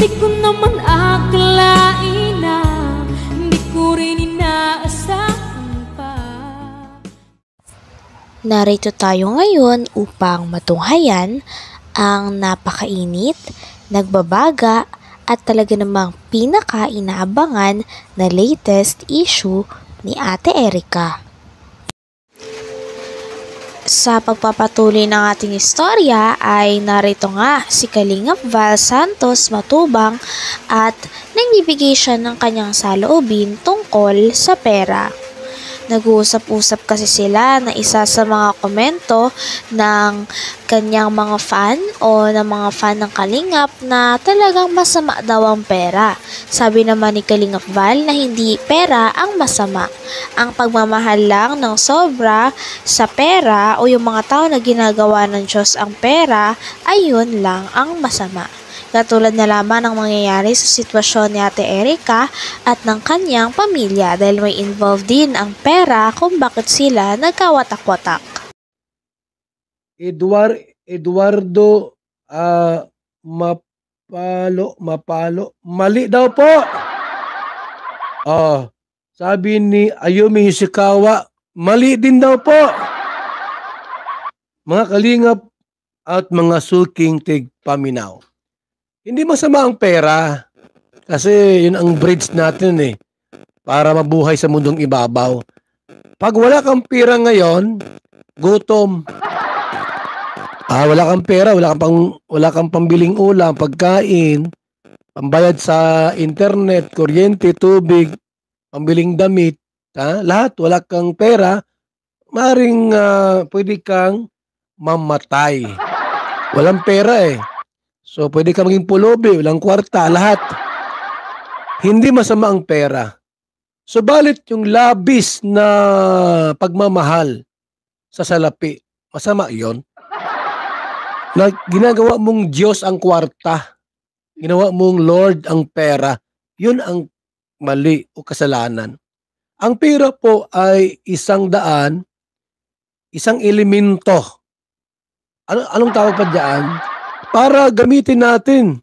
Di ko naman akalain na di ko rin inaasahan pa. Narito tayo ngayon upang matunghayan ang napakainit, nagbabaga at talaga namang pinaka-inaabangan na latest issue ni Ate Erica. Sa pagpapatuloy ng ating istorya ay narito nga si Kalingap Val Santos Matubang at nagbibigay siya ng kanyang saloobin tungkol sa pera. Nag-uusap-usap kasi sila na isa sa mga komento ng kanyang mga fan o ng mga fan ng Kalingap na talagang masama daw ang pera. Sabi naman ni Kalingap Val na hindi pera ang masama. Ang pagmamahal lang ng sobra sa pera o yung mga tao na ginagawa ng Diyos ang pera ay yun lang ang masama. Katulad na lamang ng mangyayari sa sitwasyon ni Ate Erica at ng kanyang pamilya dahil may involved din ang pera kung bakit sila nagkawatak-watak. Eduardo Mapalo, mali daw po. Sabi ni Ayumi Ishikawa, mali din daw po. Mga kalingap at mga suking tigpaminaw. Hindi masama ang pera kasi yun ang bridge natin para mabuhay sa mundong ibabaw. Pag wala kang pera ngayon, gutom. Wala kang pera, wala kang pambiling ulam, pagkain, pambayad sa internet, kuryente, tubig, pambiling damit, lahat wala kang pera, maring pwede kang mamatay. Walang pera So, pwede ka maging pulubi, walang kwarta, lahat. Hindi masama ang pera. Subalit yung labis na pagmamahal sa salapi, masama yon. Na ginagawa mong Diyos ang kwarta, ginawa mong Lord ang pera, yun ang mali o kasalanan. Ang pera po ay isang elemento. Anong tawag pa dyan? Para gamitin natin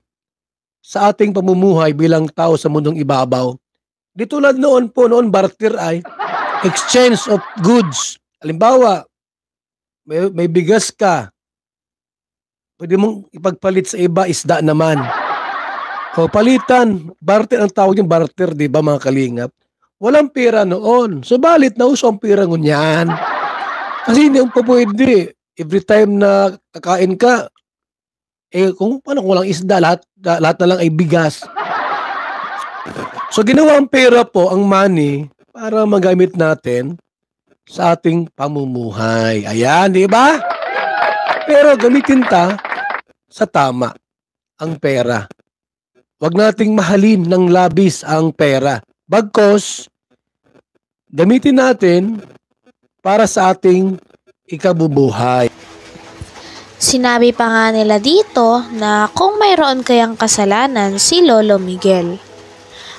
sa ating pamumuhay bilang tao sa mundong ibabaw. Di tulad noon barter ay exchange of goods. Halimbawa, may bigas ka, pwede mong ipagpalit sa iba, isda naman. O palitan, barter ang tawag yung barter, di ba mga kalingap? Walang pera noon. Subalit na uso ang pera ngunyan. Kasi hindi po pwede. Every time na kakain ka, kung paano kung walang isda, lahat na lang ay bigas. So ginawa ang pera po, ang money, para magamit natin sa ating pamumuhay. Ayan, di ba? Pero gamitin sa tama ang pera. Huwag nating mahalin ng labis ang pera. Bagkos, gamitin natin para sa ating ikabubuhay. Sinabi pa nga nila dito na kung mayroon kayang kasalanan si Lolo Miguel.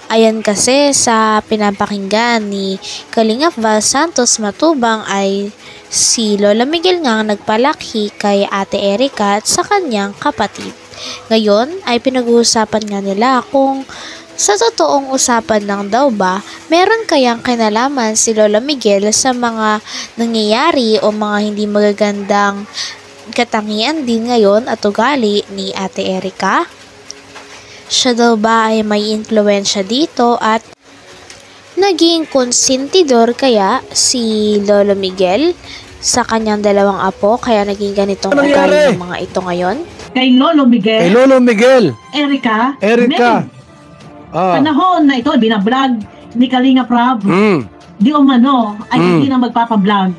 Ayan kasi sa pinapakinggan ni Kalingap Val Santos Matubang ay si Lola Miguel nga nagpalaki kay Ate Erica at sa kanyang kapatid. Ngayon ay pinag-uusapan nga nila kung sa totoong usapan lang daw ba, meron kayang kinalaman si Lola Miguel sa mga nangyayari o mga hindi magagandang katangian din ngayon at ugali ni Ate Erica? Siya daw ba ay may impluwensya dito at naging konsentidor kaya si Lolo Miguel sa kanyang dalawang apo kaya naging ganitong ugali ng mga ito ngayon? Kay Lolo Miguel. Erica. Panahon na ito, binablog ni Kalinga Prab. Di umano ay hindi na magpapablog.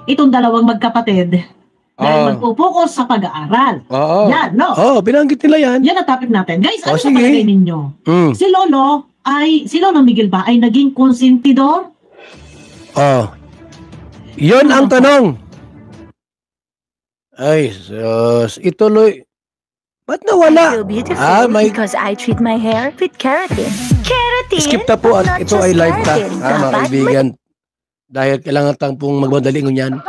Itong dalawang magkapatid dahil magpupokus sa pag-aaral. Yan, no? Binanggit nila yan. Yan ang topic natin. Guys, ano sa palagay ninyo? Si Lolo Miguel ba ay naging konsentidor? Yon ang tanong. Ay, sus. Ituloy. Ba't nawala? I feel beautiful because I treat my hair with keratin. Keratin? Skip na po. Ito ay live mga kaibigan. Dahil kailangan pong magmadali ngunyan.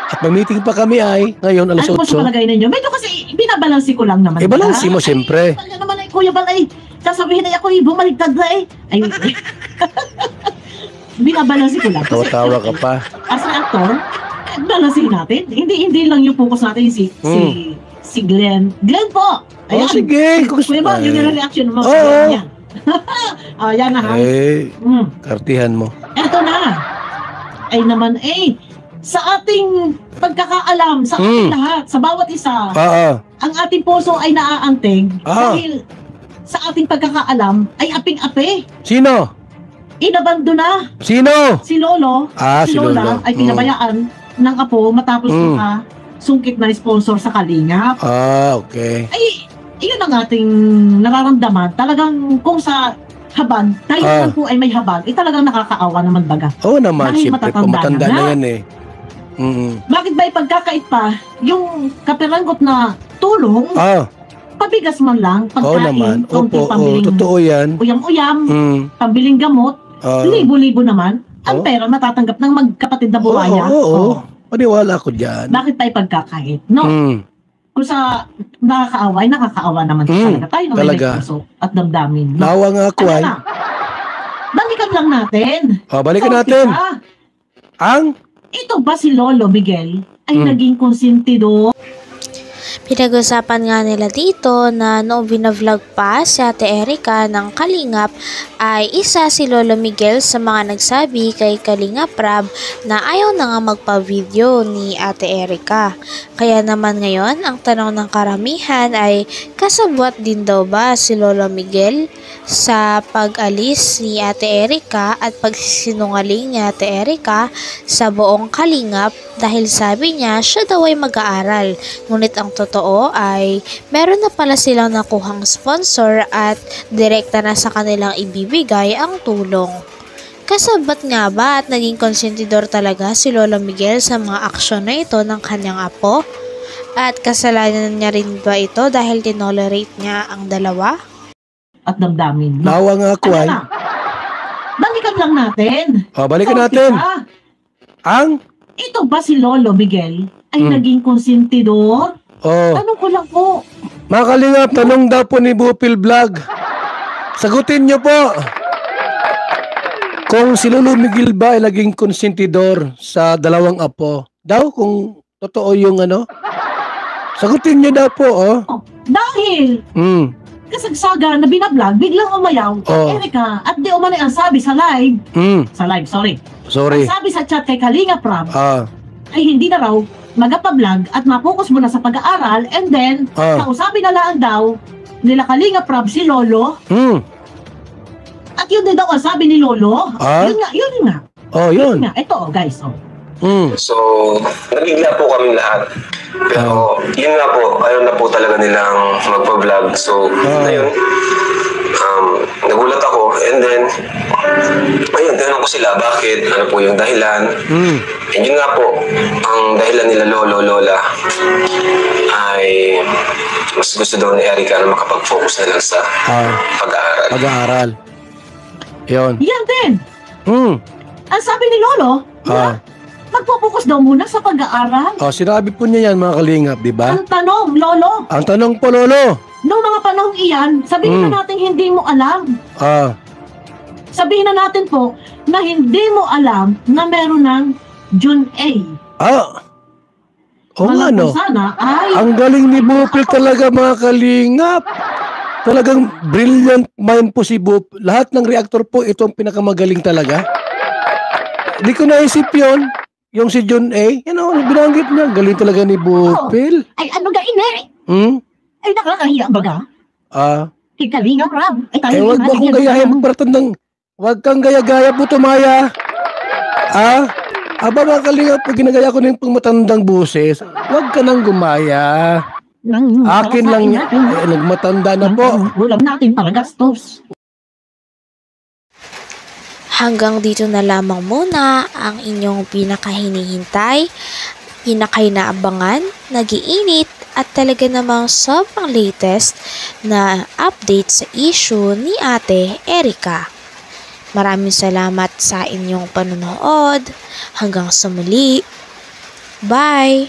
At mag-meeting pa kami ay ngayon alas 8. Ano po sa palagay ninyo? Medyo kasi binabalansi ko lang naman. Balansi mo siyempre. Ano naman Kuya Bal ay sasabihin ay ako bumaligtad na eh. Ayun. Binabalansin ko lang. Tawa-tawa ka pa. As an actor, balansin natin. Hindi lang yung focus natin si Glenn. Glenn po! Oh, sige. Kuya Bal, yun yung reaction mo. Oo. Yan. Yan na ha. Kartihan mo. Eto na. Ay naman sa ating pagkakaalam, sa ating lahat, sa bawat isa, ang ating puso ay naaantig dahil sa ating pagkakaalam ay aping-api. Sino? Inabando na. Sino? Si Lolo. Si Lola Lolo. ay pinabayaan ng apo matapos sungkit na sponsor sa Kalingap. Okay. Ay, iyon ang ating nararamdaman. Talagang kung sa habag, dahil naman po ay may habag, talagang nakakaawa naman baga. Oo naman, dahil siyempre po, matanda na yan eh. Bakit ba ipagkakait pa yung kapiranggot na tulong, pabigas man lang, Oo naman. pagkain, konting pambiling totoo yan. uyam-uyam, pambiling gamot, libo-libo naman, ang pera matatanggap ng magkapatid na buhaya. Oo. Paniwala ko dyan. Bakit pa ipagkakait? No? Kung sa nakakaawa naman talaga. Tayo naman may puso at damdamin. No? Nawa nga ako ay. Balikan lang natin. Balikan natin. Ito ba si Lolo Miguel ay naging konsentido? Pinag-usapan nga nila dito na noong binavlog pa si Ate Erica ng Kalingap ay isa si Lolo Miguel sa mga nagsabi kay Kalingap Rab na ayaw na nga magpa-video ni Ate Erica. Kaya naman ngayon ang tanong ng karamihan ay kasabwat din daw ba si Lolo Miguel sa pag-alis ni Ate Erica at pagsisinungaling ni Ate Erica sa buong Kalingap dahil sabi niya siya daw ay mag-aaral. Ngunit ang totoo ay meron na pala silang nakuhang sponsor at direkta na sa kanilang ibibigay ang tulong. Kasabat nga ba at naging konsentidor talaga si Lolo Miguel sa mga aksyon na ito ng kanyang apo? At kasalanan niya rin ba ito dahil tinolerate niya ang dalawa? At damdamin. Nawa nga ako ay. Balikan lang natin. Balikan natin. Ito ba si Lolo Miguel ay naging konsentidor? Tanong ko lang po. Mga Kalingap, tanong daw po ni Bupil Vlog. Sagutin niyo po. Kung si Lolo Miguel ba ay naging konsentidor sa dalawang apo, daw kung totoo yung sagutin niyo daw po, Dahil kasagsaga na binablog, biglang umayaw Erica at di umani ang sabi sa live. Sorry. Ang sabi sa chat kay Kalingap Rab ay hindi na raw magpa-vlog at mapokus muna sa pag-aaral and then kausapin na lang daw nila Kalingap Rab si Lolo. At yun din daw ang sabi ni Lolo. Yun nga. Yun. Ito guys. So, nabigla po kami lahat. Pero, yun nga po, ayaw na po talaga nilang magpa-vlog. So, ngayon, nagulat ako. And then, ayun, tinanong ko sila, bakit? Ano po yung dahilan? And yun nga po, ang dahilan nila Lolo, Lola, ay mas gusto daw ni Erica na makapag-focus na lang sa pag-aaral. Pag-aaral. Yun. Yan din. Ang sabi ni Lolo, magpo-focus daw muna sa pag-aaral. Sinabi po niya yan, mga Kalingap, di ba? Ang tanong, Lolo. Ang tanong po, Lolo. Noong mga panahong iyan, sabihin na natin hindi mo alam. Sabihin na natin po na hindi mo alam na meron ng June A. Nga no. Sana ay... Ang galing ni Bupil talaga, mga Kalingap. Talagang brilliant mind po si Bup. Lahat ng reactor po, ito ang pinakamagaling talaga. Hindi ko naisip yun. Yung si John A. Binanggit niya. Galing talaga ni Bupil. Ay, ano ga ini? Ay, nakakahiya baga? Kalingap Rab. Wag mo akong gayahin magbaratandang. Wag kang gaya-gaya po, Tumaya. Mga Kalingap, pag ginagaya ko ng pangmatandang buses, wag ka nang gumaya. Akin lang yan. Nagmatanda na po. Ulam natin para gastos. Hanggang dito na lamang muna ang inyong pinakahinihintay, pinakainaabangan, nagiinit at talaga namang sobrang latest na update sa issue ni Ate Erica. Maraming salamat sa inyong panonood. Hanggang sa muli. Bye!